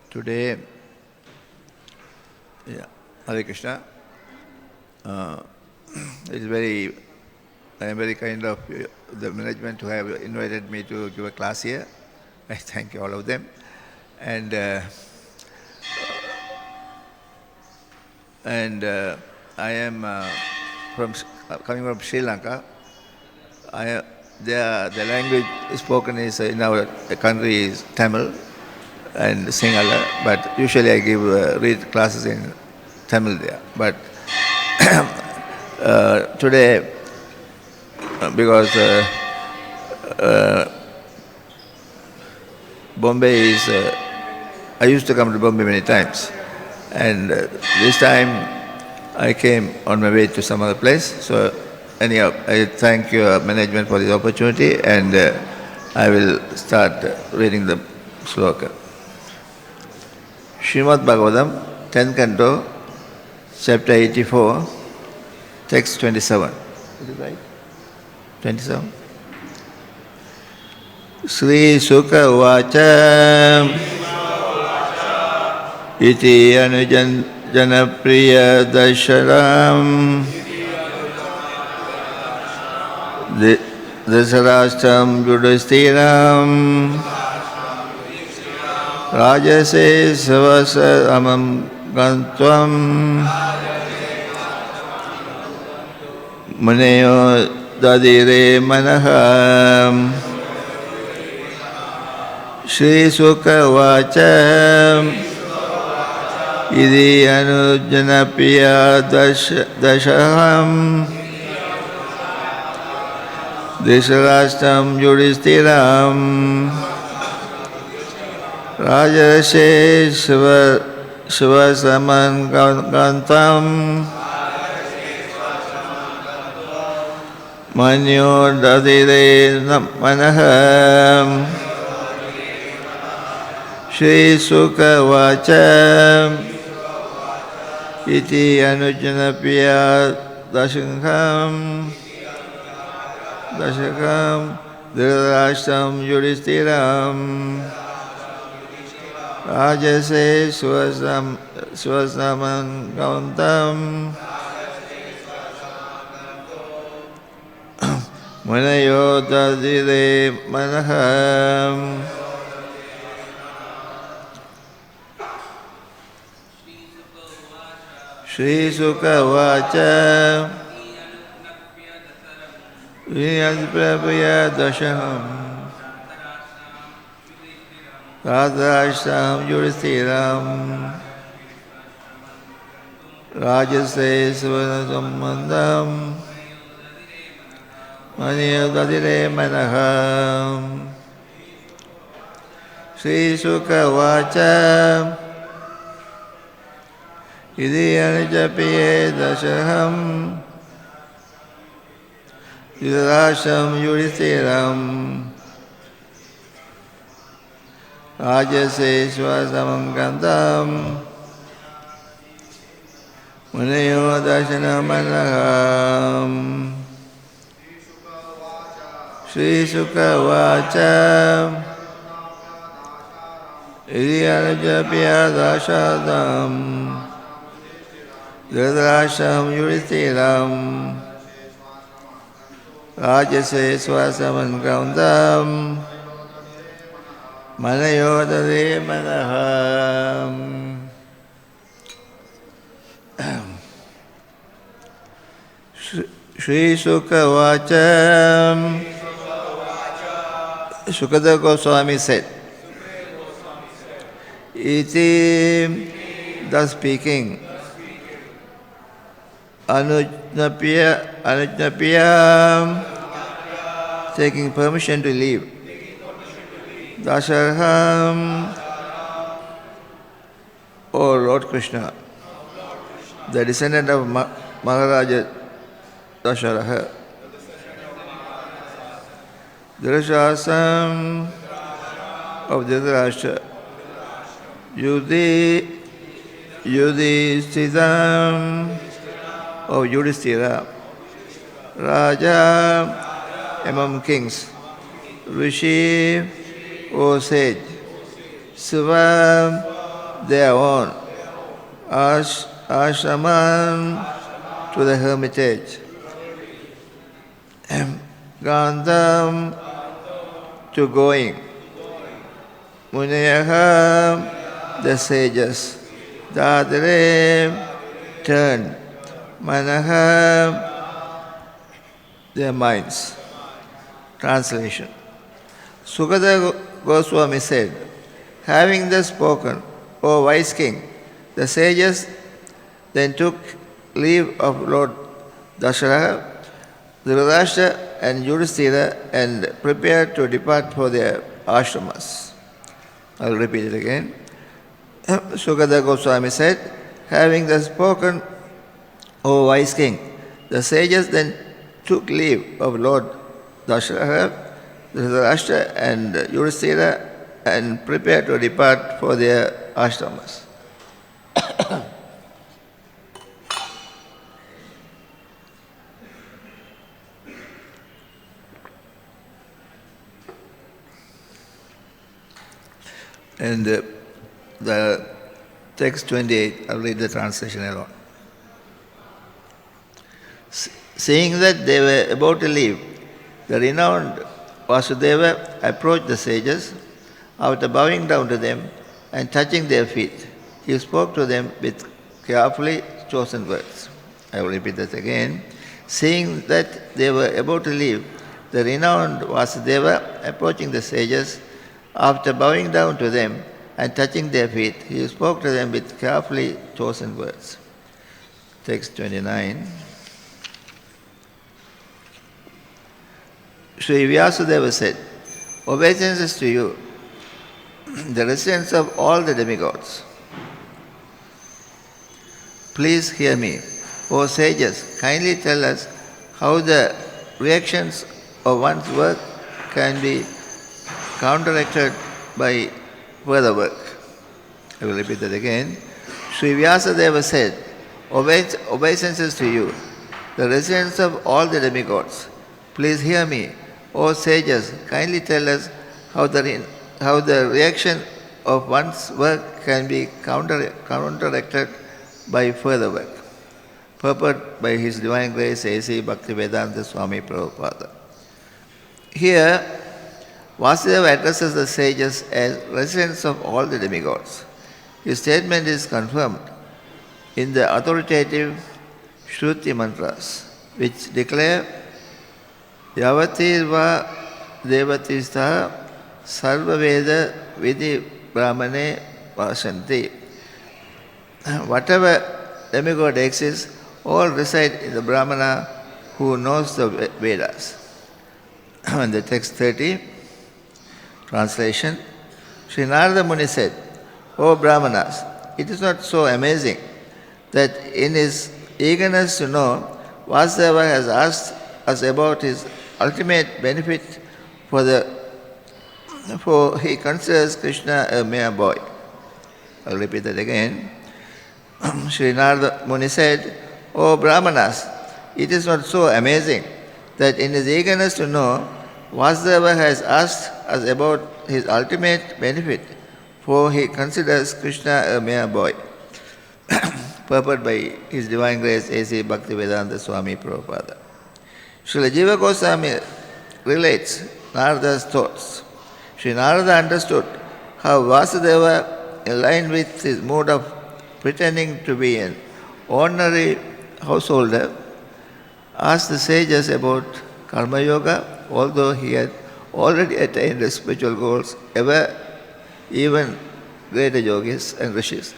Today, Hare Krishna. I am very kind of the management who have invited me to give a class here. I thank all of them. And I am coming from Sri Lanka. The language spoken is in our country is Tamil and Singala, but usually I give read classes in Tamil there. But today, because Bombay is, I used to come to Bombay many times, and this time I came on my way to some other place. So anyhow, I thank your management for this opportunity, and I will start reading the sloka. Srimad Bhagavatam, 10th canto, chapter 84, text 27. Is it right? 27? Sri Sukha Vacha Iti Anujan Janapriya Darshanam Dasarashtam Yudhistiram Rajase Savasa Amam Gantvam Muneyo Dadire Manaham Sri Sukha Vacha Idi Anujanapiya Dashaham Disarashtam Yudhistiram Rajase Shivasaman Gantam Manyo Dadire Manaham Shri Sukha Vacha Iti Anujanapiya Dashaham Dhritarashtam Yudhistiram Rajase Swasaman Gauntam Munayo Dadire Manaham Sri Sukha Vacha Viyadprabhaya Dashaham Radhashtam Yudhistiram Rajase Svanasambandam Maniyo Dadire Manaham Sri Sukha Vacha Idi Anijapiye Dashaham Yudhasham Yudhistiram Rajase Swasamam Gandam Muneyo Dashanamanaham Sri Sukha Vacha Idi Anujapya Dashadam Dhritarashtam Yudhistiram Rajase Swasaman Gandam Manayo Dadire Manaham Sri Sukha Vacha Sukadeva Goswami said, Iti, thus speaking, Anujnapiya, taking permission to leave. Dasharham, O Lord Krishna, the descendant of Maharaja Dasharaha, Dhritarashtam of Dhritarashtra, Yudhistiram of Yudhistira, Raja among kings, Rishi, O sage, Siva, their own ashraman to the hermitage, Gandham to going, Munayaham the sages, Dadare turn, Manaham their minds. Translation. Sukada Goswami said, having thus spoken, O wise king, the sages then took leave of Lord Dasharath, Dhritarashtra and Yudhisthira and prepared to depart for their ashramas. I will repeat it again. Sukada Goswami said, having thus spoken, O wise king, the sages then took leave of Lord Dasharath, Dhritarashtra and Yudhisthira and prepared to depart for their ashramas. And the text 28, I'll read the translation alone. Seeing that they were about to leave, the renowned Vasudeva approached the sages. After bowing down to them and touching their feet, he spoke to them with carefully chosen words. I will repeat that again. Seeing that they were about to leave, the renowned Vasudeva approaching the sages, after bowing down to them and touching their feet, he spoke to them with carefully chosen words. Text 29. Sri Vyasadeva said, obeisances to you, the residents of all the demigods. Please hear me. O sages, kindly tell us how the reactions of one's work can be counteracted by further work. I will repeat that again. Sri Vyasadeva said, obeisances to you, the residents of all the demigods. Please hear me. O sages, kindly tell us how the reaction of one's work can be counteracted by further work. Purport by His Divine Grace A.C. Bhaktivedanta Swami Prabhupada. Here, Vasudeva addresses the sages as residents of all the demigods. His statement is confirmed in the authoritative Shruti mantras, which declare Yavatirva Devatistha Sarva Veda Vidhi Brahmane Vasanti. Whatever demigod exists, all reside in the Brahmana who knows the Vedas. And the text 30, translation. Sri Narada Muni said, O Brahmanas, it is not so amazing that in his eagerness to know, Vasudeva has asked us about his ultimate benefit for he considers Krishna a mere boy. I'll repeat that again. Sri Narada Muni said, O Brahmanas, it is not so amazing that in his eagerness to know, Vasudeva has asked us about his ultimate benefit, for he considers Krishna a mere boy. Purport by His Divine Grace A.C. Bhaktivedanta Swami Prabhupada. Srila Jiva Goswami relates Narada's thoughts. Sri Narada understood how Vasudeva, in line with his mood of pretending to be an ordinary householder, asked the sages about Karma Yoga, although he had already attained the spiritual goals, even greater yogis and rishis.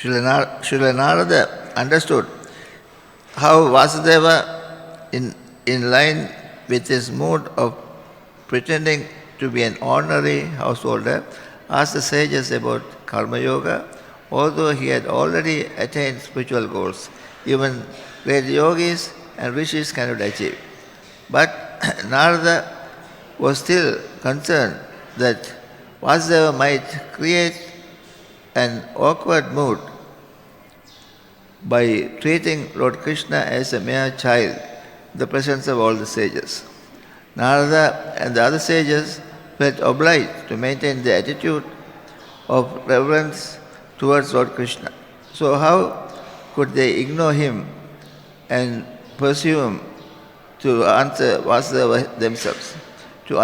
Srila Narada understood how Vasudeva, in line with his mood of pretending to be an ordinary householder, asked the sages about Karma Yoga, although he had already attained spiritual goals, even great yogis and rishis cannot achieve. But Narada was still concerned that Vasudeva might create an awkward mood by treating Lord Krishna as a mere child in the presence of all the sages. Narada and the other sages felt obliged to maintain the attitude of reverence towards Lord Krishna. So how could they ignore him and presume to answer Vasudeva themselves? To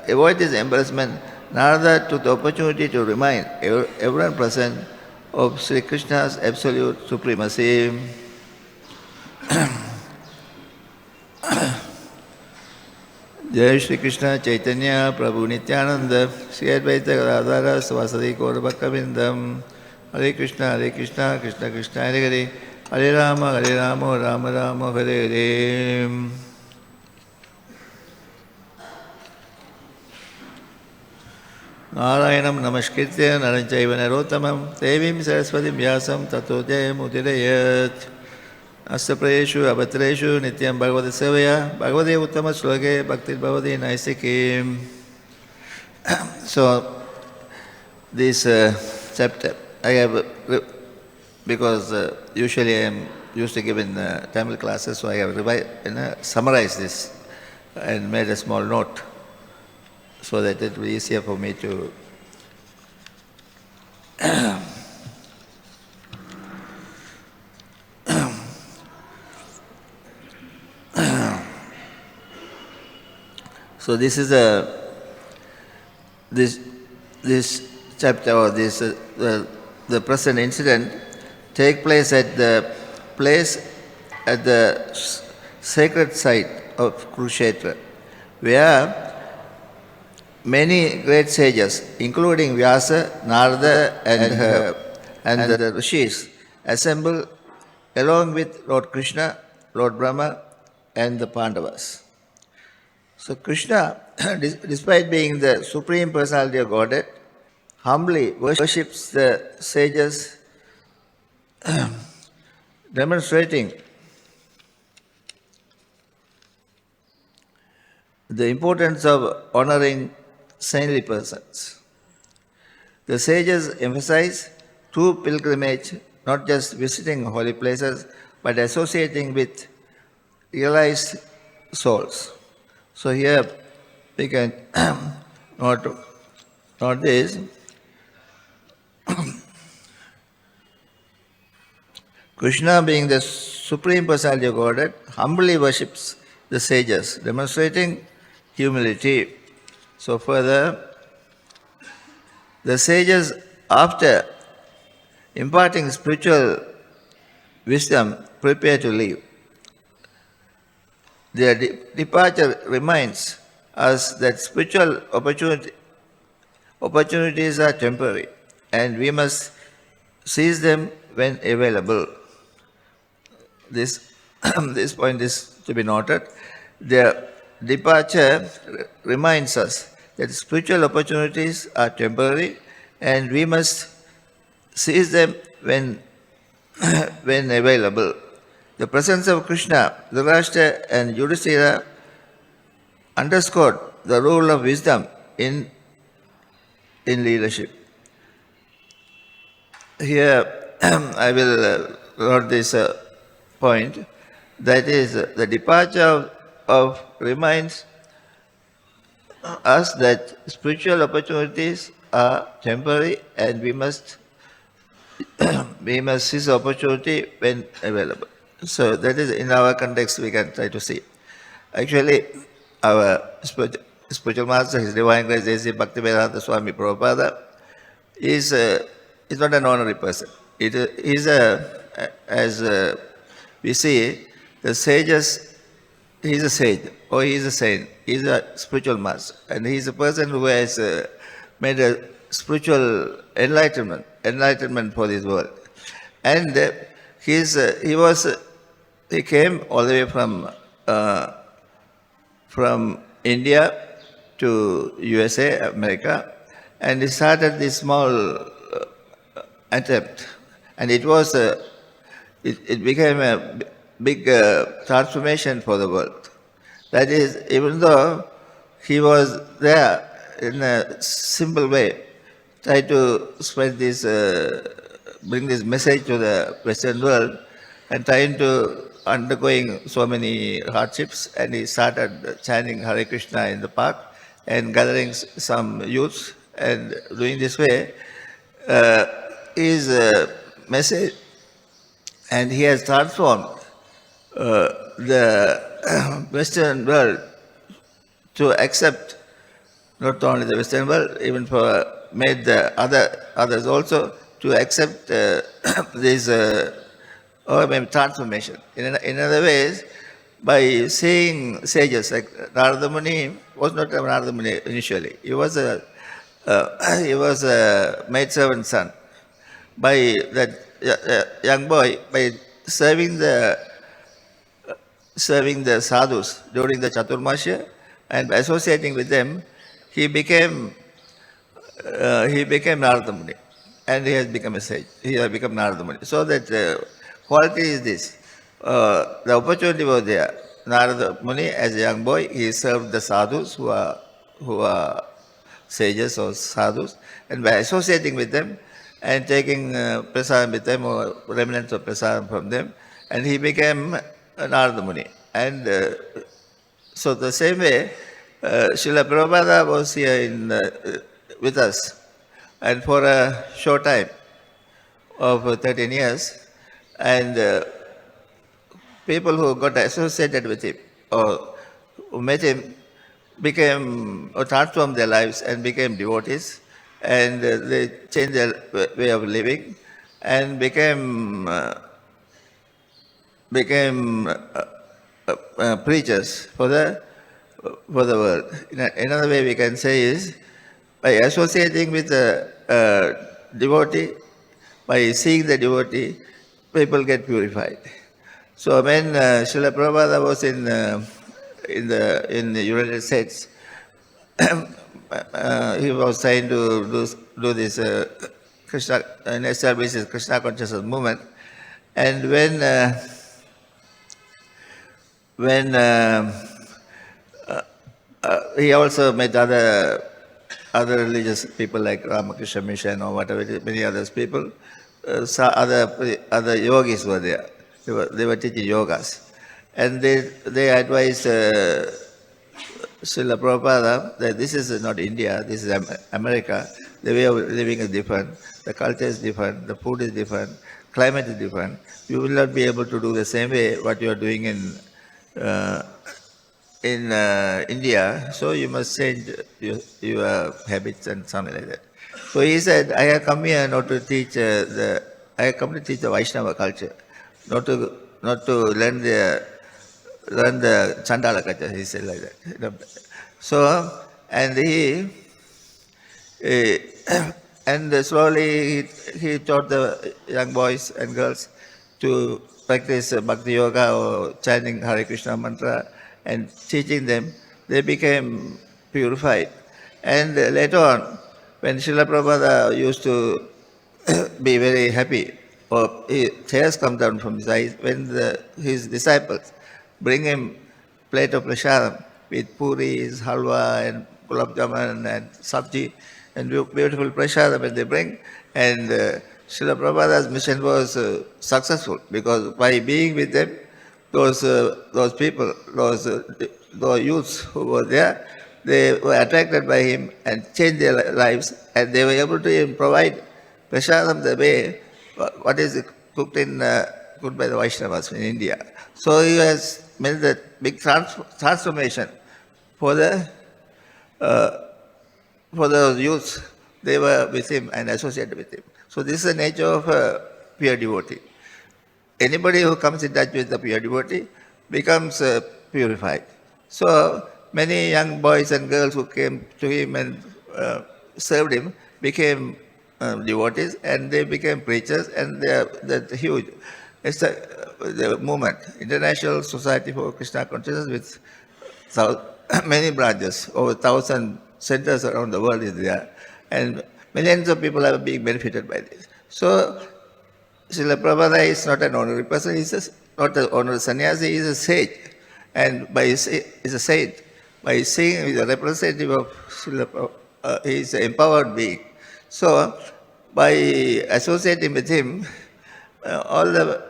avoid this embarrassment, Narada took the opportunity to remind everyone present of Sri Krishna's absolute supremacy. Jai Shri Krishna Chaitanya Prabhu Nityananda Sri Advaita Gadadhara Svasadi Gaura Bhaktavindam. Hare Krishna Krishna Krishna Hare Hare Hare Rama Rama Rama Hare Hare. Narayanam Namaskritya Naranchaiva Narottamam Devim Saraswatim Vyasam Tato Jayamudirayat. Astaprayeshu Abatreshu Nityam Bhagavata Sevaya Bhagavate Uttama Sloke Bhaktir Bhavati Naisiki. So, this chapter, I have, because usually I am used to give in Tamil classes, so I have summarized this and made a small note so that it will be easier for me to So this is this chapter, or this the present incident take place at the sacred site of Kurukshetra, where many great sages, including Vyasa, Narada, and the rishis, assemble along with Lord Krishna, Lord Brahma, and the Pandavas. So Krishna, despite being the Supreme Personality of Godhead, humbly worships the sages, demonstrating the importance of honoring saintly persons. The sages emphasize true pilgrimage, not just visiting holy places, but associating with realized souls. So here we can note this. Krishna, being the Supreme Personality of Godhead, humbly worships the sages, demonstrating humility. So further, the sages, after imparting spiritual wisdom, prepare to leave. Their departure reminds us that spiritual opportunities are temporary, and we must seize them when available. This point is to be noted. Their departure reminds us that spiritual opportunities are temporary, and we must seize them when available. The presence of Krishna, Dhritarashtra, and Yudhishthira underscored the role of wisdom in leadership. Here I will note this point, that is, the departure of reminds us that spiritual opportunities are temporary, and we must seize the opportunity when available. So that is, in our context, we can try to see. Actually, our spiritual master, His Divine Grace A.C. Bhaktivedanta Swami Prabhupada, is not an ordinary person. As we see, the sages, he is a sage, or he is a saint. He is a spiritual master, and he is a person who has made a spiritual enlightenment for this world. And he came all the way from India to USA, America, and he started this small attempt, and it became a big transformation for the world. That is, even though he was there in a simple way, tried to spread this bring this message to the Western world and trying to undergoing so many hardships, and he started chanting Hare Krishna in the park and gathering some youths, and doing this way, uh, his message, and he has transformed the Western world to accept, not only the Western world, even for made the others also to accept this or maybe transformation. In other ways, by seeing sages like Narada Muni was not a Narada Muni initially. He was a maidservant's son. By that young boy, by serving the sadhus during the Chaturmasya and by associating with them, he became Narada Muni, and he has become a sage. He has become Narada Muni. So that quality is this. The opportunity was there. Narada Muni, as a young boy, he served the sadhus who are sages or sadhus, and by associating with them and taking prasadam with them or remnants of prasadam from them, and he became Narada Muni. And so the same way, Srila Prabhupada was here with us, and for a short time of 13 years, and people who got associated with him or who met him became or transformed their lives and became devotees, and they changed their way of living and became preachers for the world. Another way we can say is by associating with a devotee, by seeing the devotee, people get purified. So when Srila Prabhupada was in the United States, he was trying to do this Krishna and establish this Krishna consciousness movement, and when he also met other religious people like Ramakrishna Mission or whatever, many others people, other yogis were there. They were teaching yogas, and they advised Srila Prabhupada that this is not India, this is America. The way of living is different, the culture is different, the food is different, climate is different. You will not be able to do the same way what you are doing in India, so you must change your habits and something like that. So he said, I have come here not to teach I have come to teach the Vaishnava culture, not to learn the Chandala culture. He said like that. So and and slowly he taught the young boys and girls to practice Bhakti Yoga or chanting Hare Krishna mantra and teaching them. They became purified. And later on, when Srila Prabhupada used to be very happy, or tears come down from his eyes, when his disciples bring him plate of prasadam with puris, halwa and gulab jamun and sabji and beautiful prasadam that they bring, and Srila Prabhupada's mission was successful because by being with them, those people, those youths who were there, they were attracted by him and changed their lives, and they were able to even provide prasadam the way what is cooked by the Vaishnavas in India. So he has made that big transformation for the youths. They were with him and associated with him. So this is the nature of a pure devotee. Anybody who comes in touch with the pure devotee becomes purified. So many young boys and girls who came to him and served him became devotees, and they became preachers, and they're huge. It's the movement, International Society for Krishna Consciousness, with many branches, over 1,000 centers around the world is there, and millions of people are being benefited by this. So Srila Prabhupada is not an honorary person, he's not an honorary sannyasi, he is a sage, and he's a saint. By seeing he's a representative of Srila Prabhupada, he is an empowered being. So by associating with him, all the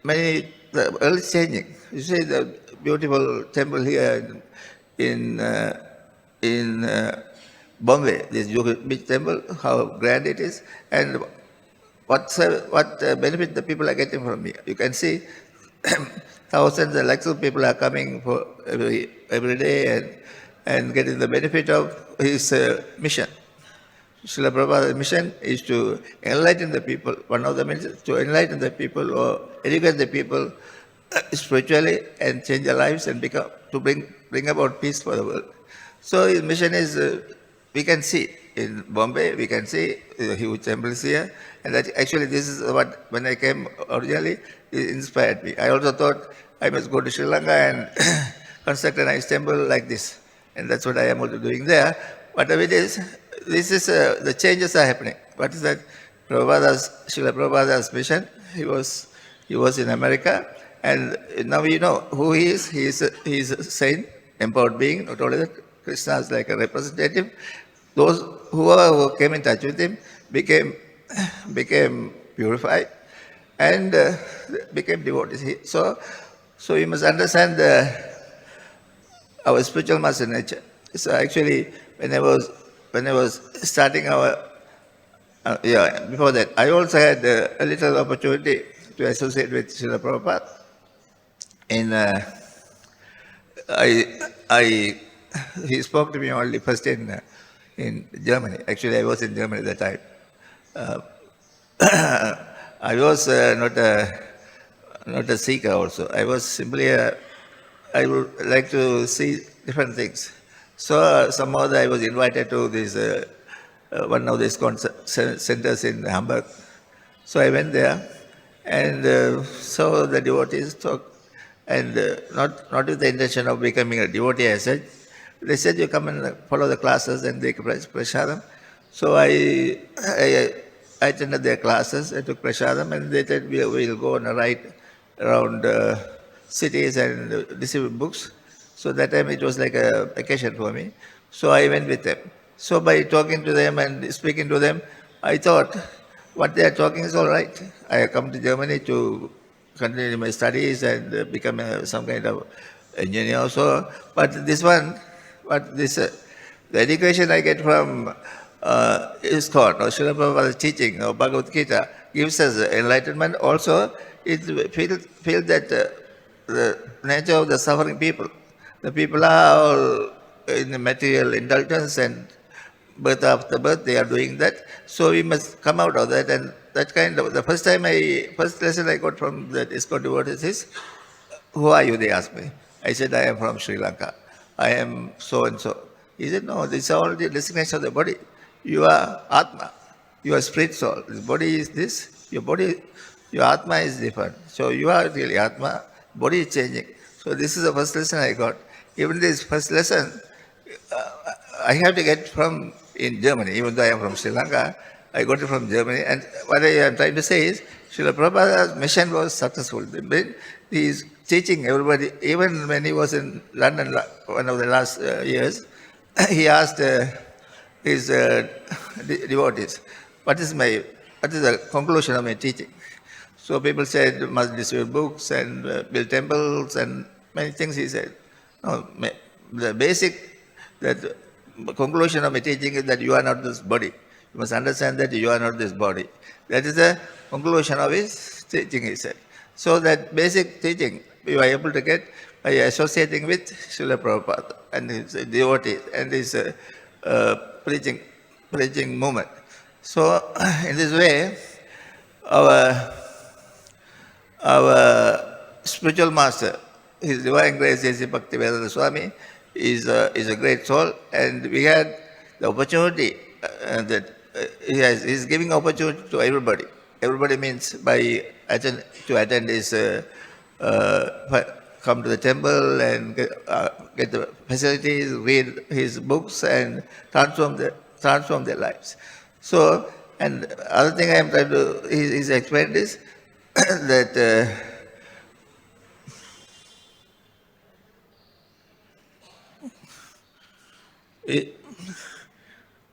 earth is changing. You see the beautiful temple here in Bombay, this Juhu beach temple, how grand it is, and what benefit the people are getting from here. You can see thousands and lakhs of people are coming for every day and getting the benefit of his mission. Srila Prabhupada's mission is to enlighten the people. One of the missions to enlighten the people or educate the people spiritually and change their lives and bring about peace for the world. So his mission is, we can see in Bombay, we can see huge temples here. And that actually this is what, when I came originally, it inspired me. I also thought I must go to Sri Lanka and construct a nice temple like this. And that's what I am also doing there. Whatever it is, this is, the changes are happening. What is that? Srila Prabhupada's mission, he was in America, and now you know who he is. He is a saint, empowered being, not only that, Krishna is like a representative. Those who came in touch with him became purified and became devotees. So you must understand our spiritual master nature. So actually, when I was starting before that, I also had a little opportunity to associate with Srila Prabhupada. He spoke to me only first in Germany. Actually, I was in Germany at that time. I was not a seeker also. I was simply I would like to see different things. So somehow I was invited to this one of these centers in Hamburg. So I went there and saw the devotees talk, and not with the intention of becoming a devotee as such. They said, you come and follow the classes and take prasadam. So I attended their classes, I took prasadam, and they said, we'll go on a ride around cities and distribute books. So that time it was like a vacation for me. So I went with them. So by talking to them and speaking to them, I thought, what they are talking is all right. I have come to Germany to continue my studies and become some kind of engineer also. But this one, the education I get from ISKCON or Srila Prabhupada's teaching or Bhagavad-gita gives us enlightenment. Also, it feels that the nature of the suffering people. The people are all in the material indulgence and birth after birth, they are doing that. So we must come out of that. And that kind of, the first lesson I got from the ISKCON devotees is, who are you? They asked me. I said, I am from Sri Lanka. I am so and so. He said, no, this is all the designation of the body. You are Atma. You are spirit soul. This body is this. Your Atma is different. So you are really Atma. Body is changing. So this is the first lesson I got. Even this first lesson, I have to get from in Germany. Even though I am from Sri Lanka, I got it from Germany. And what I am trying to say is, Srila Prabhupada's mission was successful. He is teaching everybody. Even when he was in London, one of the last years, he asked his devotees, what is the conclusion of my teaching? So people said, you must distribute books and build temples and many things. He said, no, the basic conclusion of my teaching is that you are not this body. You must understand that you are not this body. That is the conclusion of his teaching, he said. So that basic teaching you are able to get by associating with Srila Prabhupada and his devotees and his preaching movement. So in this way, our spiritual master, His Divine Grace, Sri Bhaktivedanta Swami, is a great soul, and we had the opportunity that he's giving opportunity to everybody. Everybody means to attend his come to the temple and get the facilities, read his books, and transform their lives. So, and other thing I am trying to is explain is that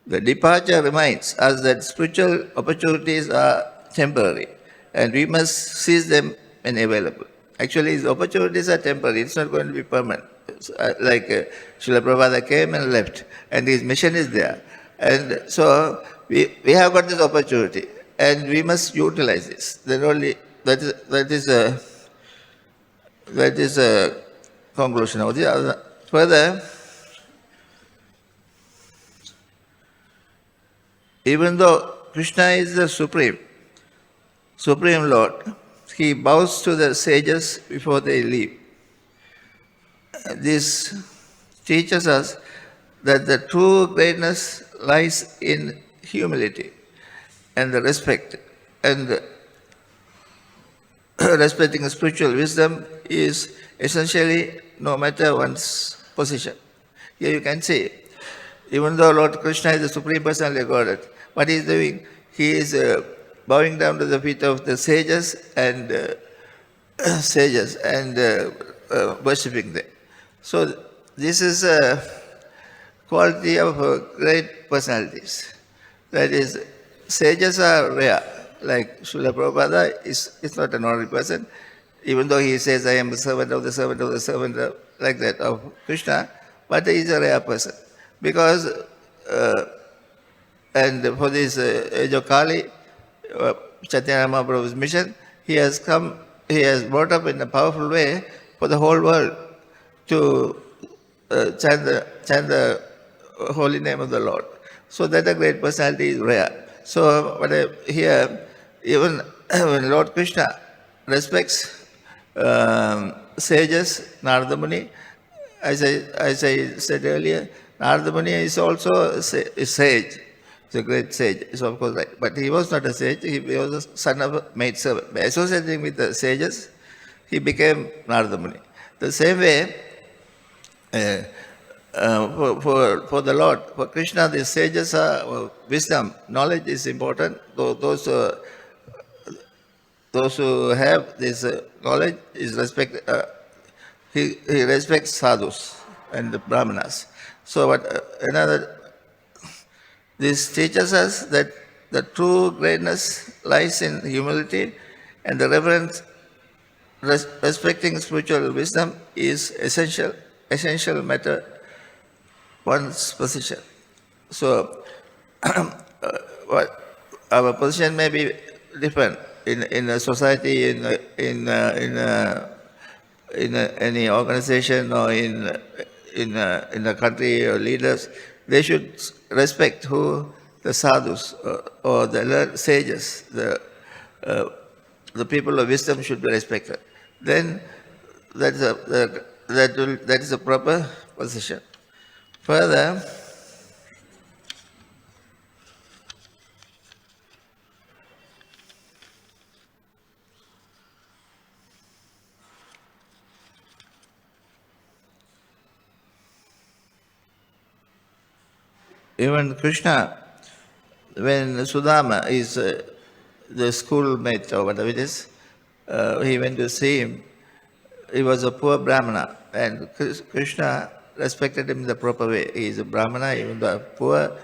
The departure reminds us that spiritual opportunities are temporary and we must seize them when available. Actually, these opportunities are temporary, it's not going to be permanent. Srila Prabhupada came and left, and his mission is there. And so we have got this opportunity, and we must utilize this. Then only that is a conclusion of the other. Further, even though Krishna is the Supreme Lord, he bows to the sages before they leave. This teaches us that the true greatness lies in humility and the respect. And respecting spiritual wisdom is essentially no matter one's position. Here you can see, even though Lord Krishna is the Supreme Personality of Godhead, what he is doing? He is bowing down to the feet of the sages and worshipping them. So this is a quality of great personalities. That is, sages are rare. Like Srila Prabhupada is not an ordinary person, even though he says, I am a servant of the servant of the servant, like that, of Krishna, but he is a rare person. Because, and for this age of Kali, Chaitanya Mahaprabhu's mission, he has brought up in a powerful way for the whole world to chant the holy name of the Lord. So that a great personality is rare. So here, even when Lord Krishna respects sages, Narada Muni, as I said earlier, Narada Muni is also a sage. He's a great sage, is of course right. But he was not a sage, he was a son of a maid servant. By associating with the sages, he became Narada Muni. The same way, for the Lord, for Krishna, the sages are wisdom, knowledge is important. Those who have this knowledge is he respects sadhus and the brahmanas. So this teaches us that the true greatness lies in humility, and the reverence, respecting spiritual wisdom is essential matter one's position. So our position may be different in a society, in any organization, or in a country, or leaders. They should respect who the sadhus or the sages, the people of wisdom should be respected. Then that is a proper position. Further, even Krishna, when Sudama is the schoolmate or whatever it is, he went to see him. He was a poor Brahmana, and Krishna respected him in the proper way. He is a Brahmana, even though poor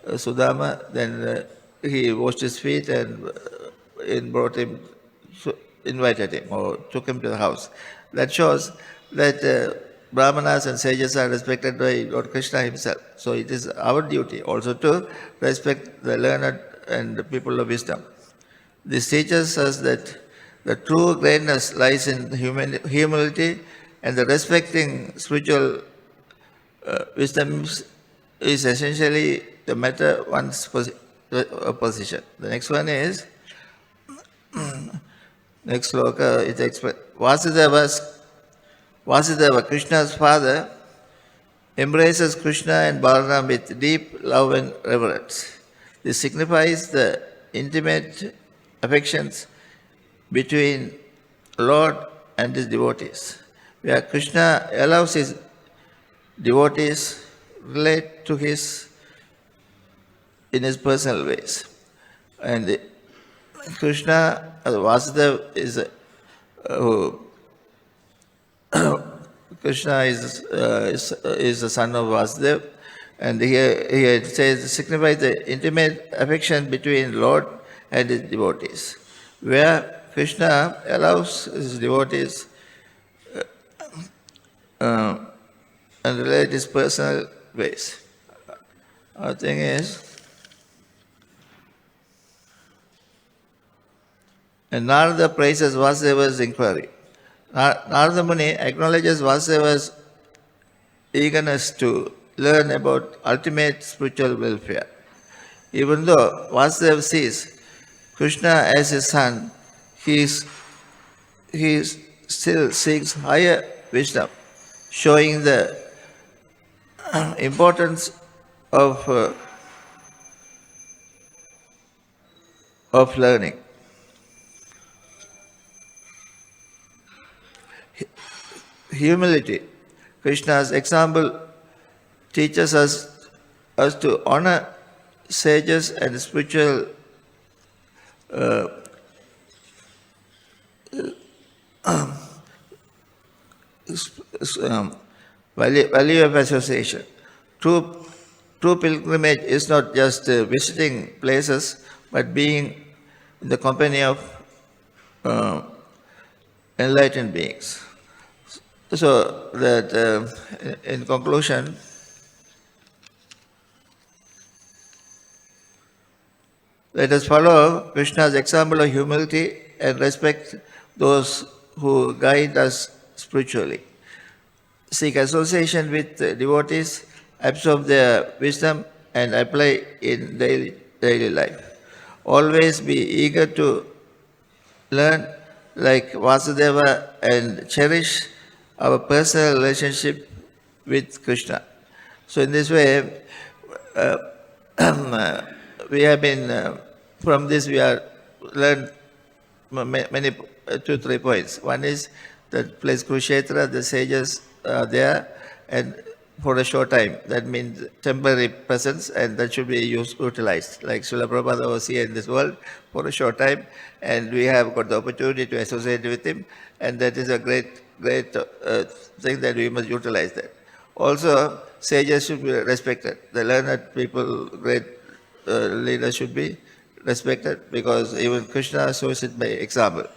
Sudama, then he washed his feet and invited him or took him to the house. That shows that Brahmanas and sages are respected by Lord Krishna himself. So it is our duty also to respect the learned and the people of wisdom. This teaches us that the true greatness lies in humility, and the respecting spiritual wisdom is essentially the matter one's position. The next one is, next sloka, it explains, Vasudeva, Krishna's father, embraces Krishna and Balaram with deep love and reverence. This signifies the intimate affections between Lord and his devotees, where Krishna allows his devotees relate to in his personal ways. And Krishna, Vasudeva is Krishna is the son of Vasudeva, And here it says, signifies the intimate affection between Lord and his devotees, where Krishna allows his devotees and relate his personal ways. Our thing is, and Narada praises Vasudeva's inquiry. Narada Muni acknowledges Vasudeva's eagerness to learn about ultimate spiritual welfare. Even though Vasudeva sees Krishna as his son, he still seeks higher wisdom, showing the importance of learning. Humility. Krishna's example teaches us to honor sages and spiritual value of association. True pilgrimage is not just visiting places, but being in the company of enlightened beings. So that in conclusion, let us follow Krishna's example of humility and respect those who guide us spiritually. Seek association with devotees, absorb their wisdom, and apply in daily life. Always be eager to learn like Vasudeva and cherish our personal relationship with Krishna. So in this way, we have been, from this we are learned many, 2-3 points. One is that place Kurukshetra, the sages are there, and for a short time. That means temporary presence, and that should be utilized. Like Srila Prabhupada was here in this world for a short time, and we have got the opportunity to associate with him, and that is a great thing that we must utilize that. Also, sages should be respected. The learned people, great leaders should be respected, because even Krishna shows it by example.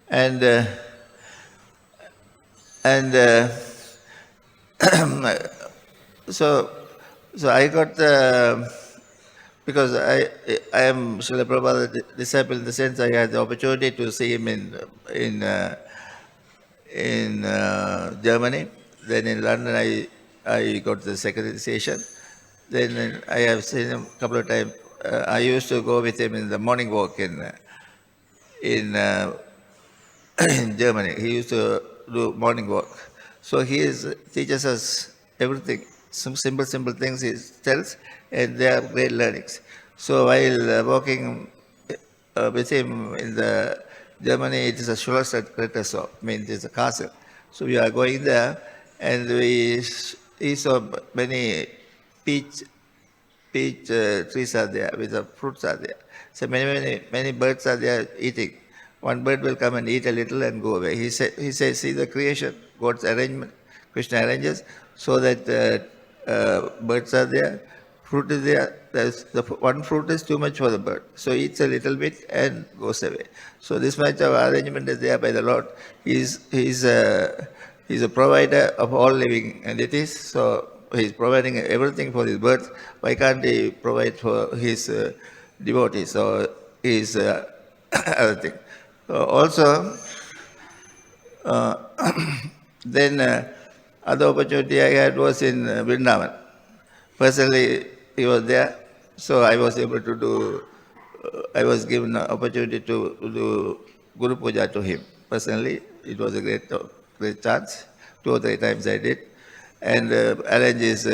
and so I got because I am Srila Prabhupada's disciple, in the sense I had the opportunity to see him in Germany. Then in London I got the second initiation. Then I have seen him a couple of times. I used to go with him in the morning walk in Germany. He used to do morning walk. So he teaches us everything, some simple things he tells, and they are great learnings. So while walking with him in the Germany, it is a Schloss, means it's a castle. So we are going there, and he saw many peach trees are there, with the fruits are there. So many birds are there eating. One bird will come and eat a little and go away. He says, see the creation, God's arrangement, Krishna arranges so that birds are there, fruit is there. One fruit is too much for the bird, so eats a little bit and goes away. So this much of arrangement is there by the Lord. He's a provider of all living entities. So he's providing everything for his birds. Why can't he provide for his devotees or his other thing? Also, then other opportunity I had was in Vrindavan. Personally, he was there, so I was able to do, I was given an opportunity to do Guru Puja to him. Personally, it was a great chance. 2 or 3 times I did. And arrange his,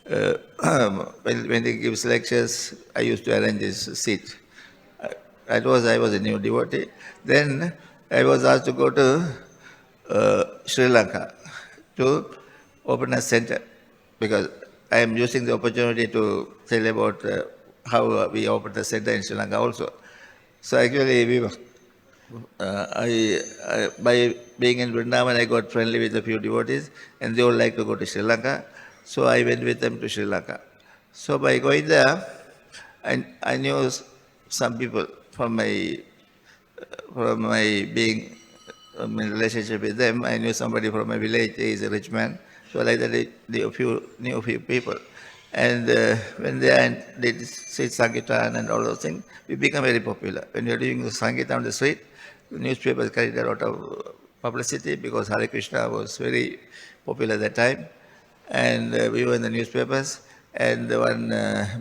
when he gives lectures, I used to arrange his seat. I was a new devotee. Then I was asked to go to Sri Lanka to open a center, because I am using the opportunity to tell about how we opened the center in Sri Lanka also. So actually, by being in Vrindavan, I got friendly with a few devotees, and they would like to go to Sri Lanka. So I went with them to Sri Lanka. So by going there, I knew some people from my being in relationship with them. I knew somebody from my village. He is a rich man. So like that, I knew a few people. And when they did street Sankirtan and all those things, we become very popular. When you're doing the Sankirtan on the street, the newspapers carried a lot of publicity because Hare Krishna was very popular at that time. And we were in the newspapers. And one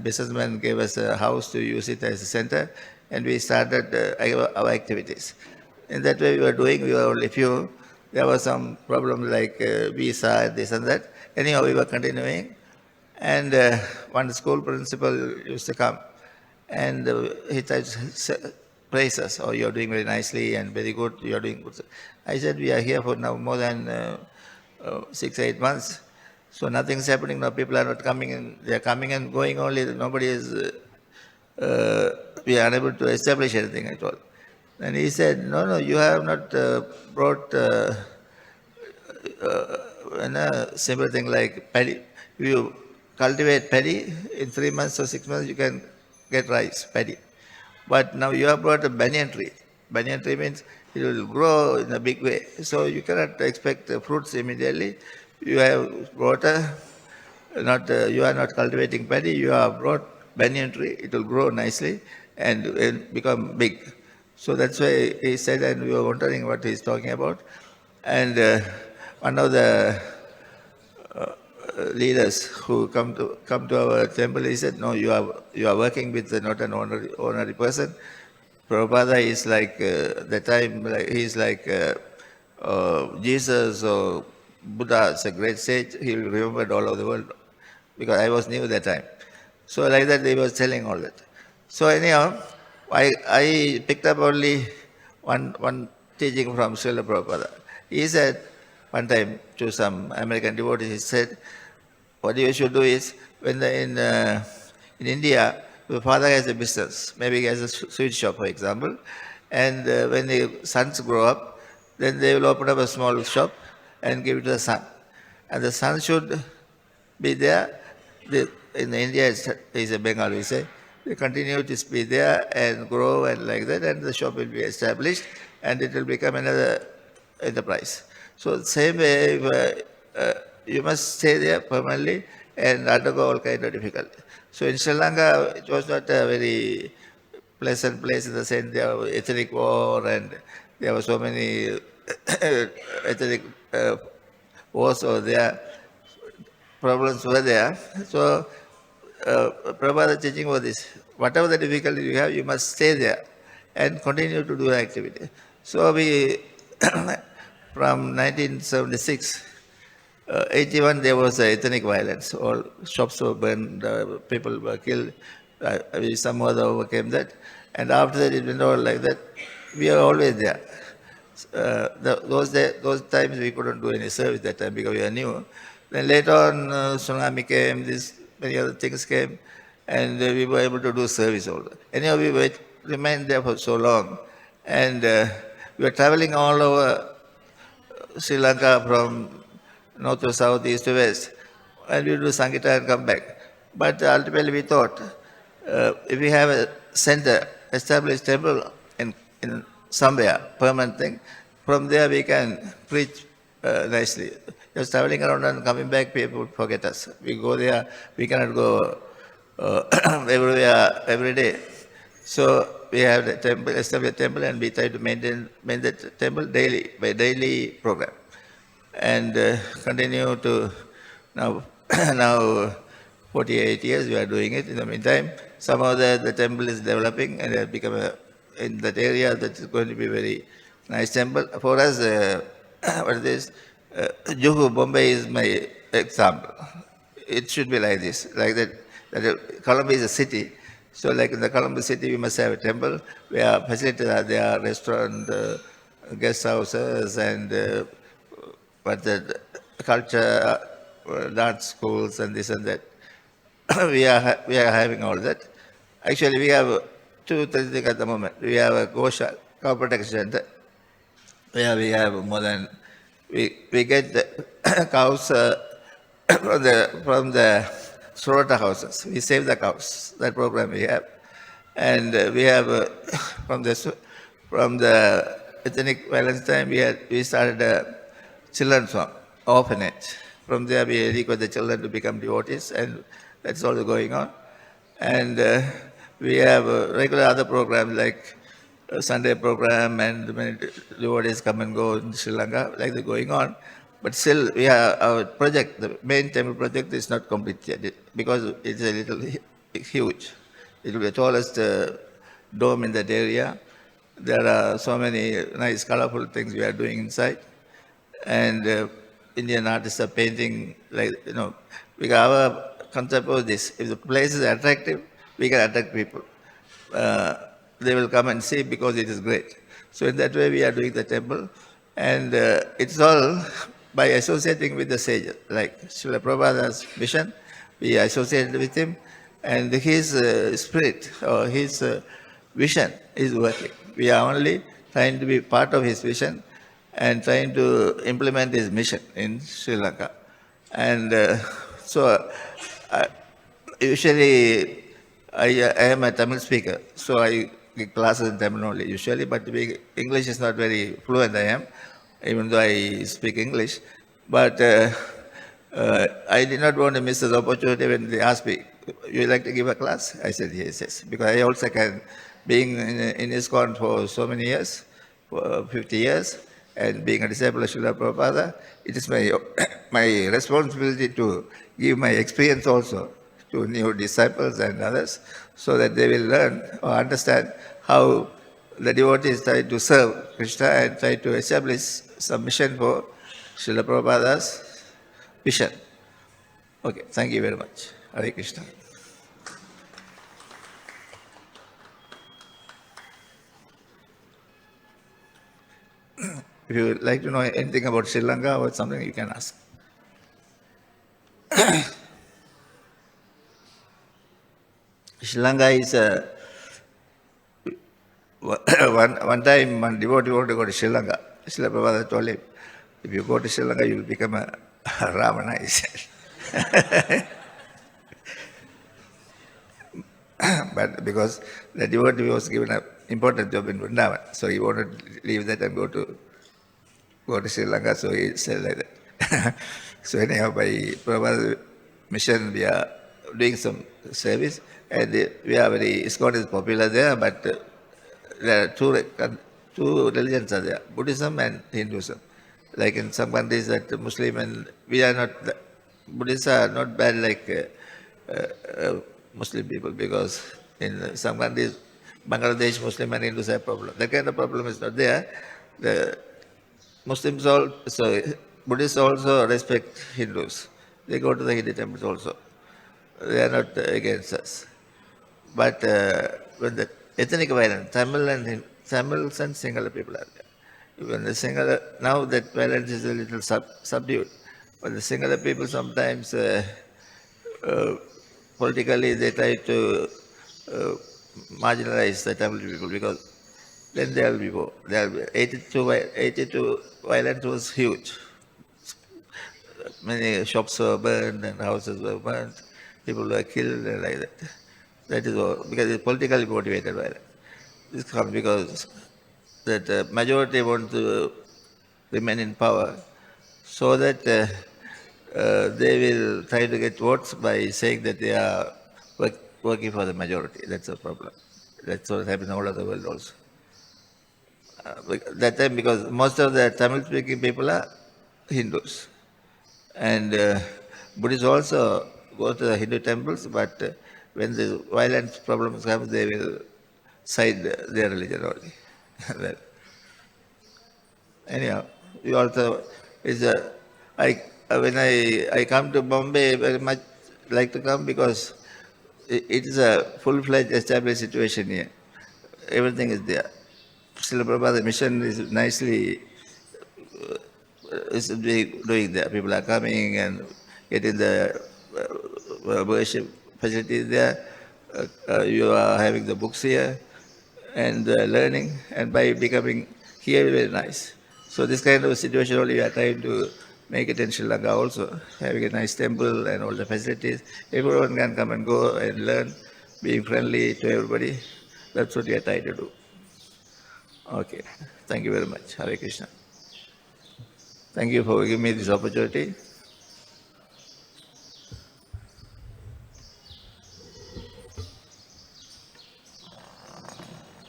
businessman gave us a house to use it as a center. And we started our activities. In that way we were only few. There was some problem like visa and this and that. Anyhow, we were continuing. And one school principal used to come and he tried to praise us. Oh, you're doing very nicely and very good. You're doing good. I said, we are here for now more than 6-8 months. So nothing's happening now. People are not coming in. They are coming and going only. Nobody is, we are unable to establish anything at all. And he said, no, you have not brought a simple thing like paddy. If you cultivate paddy, in 3 months or 6 months, you can get rice, paddy. But now you have brought a banyan tree. Banyan tree means it will grow in a big way. So you cannot expect fruits immediately. You have brought you are not cultivating paddy, you have brought banyan tree, it will grow nicely and become big. So that's why he said, and we were wondering what he's talking about. And one of the leaders who come to our temple, he said, no, you are working with not an ordinary person. Prabhupada is like the time, he's like Jesus or Buddha is a great sage. He will remember all over the world because I was new that time. So like that, he was telling all that. So anyhow, I picked up only one teaching from Srila Prabhupada. He said one time to some American devotees, he said, what you should do is, when in India, the father has a business, maybe he has a sweet shop, for example, and when the sons grow up, then they will open up a small shop and give it to the son. And the son should be there. In India, it's a Bengal, we say. They continue to be there and grow and like that, and the shop will be established, and it will become another enterprise. So same way, you must stay there permanently and undergo all kind of difficulty. So in Sri Lanka, it was not a very pleasant place in the sense there was ethnic war and there were so many ethnic wars over there, problems were there. So Prabhupada teaching was this, whatever the difficulty you have, you must stay there and continue to do the activity. So we, from 1976, 81, there was ethnic violence. All shops were burned, people were killed. We somehow overcame that. And after that, it went on like that. We are always there. Those times we couldn't do any service that time because we were new. Then later on, tsunami came, many other things came, and we were able to do service also. Anyhow, we remained there for so long. And we were traveling all over Sri Lanka from north to south, east to west, and we do Sankirtan and come back. But ultimately we thought, if we have a center, established temple in somewhere, permanent thing, from there we can preach nicely. Just traveling around and coming back, people forget us. We go there, we cannot go everywhere every day. So we have the temple, established a temple, and we try to maintain the temple daily, by daily program. And continue to now, now 48 years we are doing it. In the meantime, somehow the temple is developing and it has become in that area that is going to be very nice temple. For us, what is this? Juhu, Bombay is my example. It should be like this, like that Colombo is a city. So like in the Colombo city, we must have a temple where facilities are there, restaurant, guest houses, and but the culture, dance schools, and this and that. we are having all that. Actually, we have two things at the moment. We have a Gosha, cow protection center, where we have more than we get the cows from the slaughterhouses. We save the cows. That program we have, and we have from the ethnic violence time we started a children's home, orphanage. From there we educate the children to become devotees, and that's all going on. And we have regular other programs like Sunday program, and many devotees come and go in Sri Lanka, like they're going on. But still, we have our project, the main temple project is not complete yet because it's a little huge. It will be the tallest dome in that area. There are so many nice, colorful things we are doing inside. And Indian artists are painting, like, because our concept was this: if the place is attractive, we can attract people. They will come and see because it is great. So in that way, we are doing the temple, and it's all by associating with the sages, like Srila Prabhupada's vision. We associated with him, and his spirit or his vision is working. We are only trying to be part of his vision and trying to implement his mission in Sri Lanka. And so usually I am a Tamil speaker, so I give classes in Tamil only usually, but English is not very fluent I am, even though I speak English. But I did not want to miss this opportunity when they asked me, you like to give a class? I said, yes. Because I also can, being in ISKCON for so many years, for 50 years, and being a disciple of Srila Prabhupada, it is my responsibility to give my experience also to new disciples and others, so that they will learn or understand how the devotees try to serve Krishna and try to establish some mission for Srila Prabhupada's vision. Okay, thank you very much. Hare Krishna. If you would like to know anything about Sri Lanka or something, you can ask. Sri Lanka is one time one devotee wanted to go to Sri Lanka. Srila Prabhupada told him, if you go to Sri Lanka, you will become a Ramana, he said. But because the devotee was given an important job in Vrindavan, so he wanted to leave that and go to Sri Lanka, so he said like that. So anyhow, by Prabhupada's mission, we are doing some service, and we are very, ISKCON is popular there, but there are two religions are there, Buddhism and Hinduism. Like in some countries that Muslim and we are not, Buddhists are not bad like Muslim people, because in some countries, Bangladesh, Muslim and Hindus have problem. That kind of problem is not there. The Muslims also, Buddhists also respect Hindus. They go to the Hindu temples also. They are not against us. But when the ethnic violence, Tamils and Sinhala people are there. When the Sinhala, now that violence is a little subdued, but the Sinhala people sometimes politically they try to marginalize the Tamil people, because then there will be war. 82 violence was huge. Many shops were burned and houses were burned. People were killed and like that. That is all, because it's politically motivated violence. This comes because that majority want to remain in power, so that they will try to get votes by saying that they are working for the majority. That's the problem. That's what happens all over the world also. That time, because most of the Tamil-speaking people are Hindus, and Buddhists also go to the Hindu temples, but when the violence problems come, they will side their religion only. Well, anyhow, we also when I come to Bombay, very much like to come because it is a full-fledged established situation here. Everything is there. Srila Prabhupada's mission is nicely is doing there. People are coming and getting the worship facilities there. You are having the books here and learning, and by becoming here, very nice. So this kind of situation only we are trying to make it in Sri Lanka also, having a nice temple and all the facilities. Everyone can come and go and learn, being friendly to everybody. That's what we are trying to do. Okay. Thank you very much. Hare Krishna. Thank you for giving me this opportunity.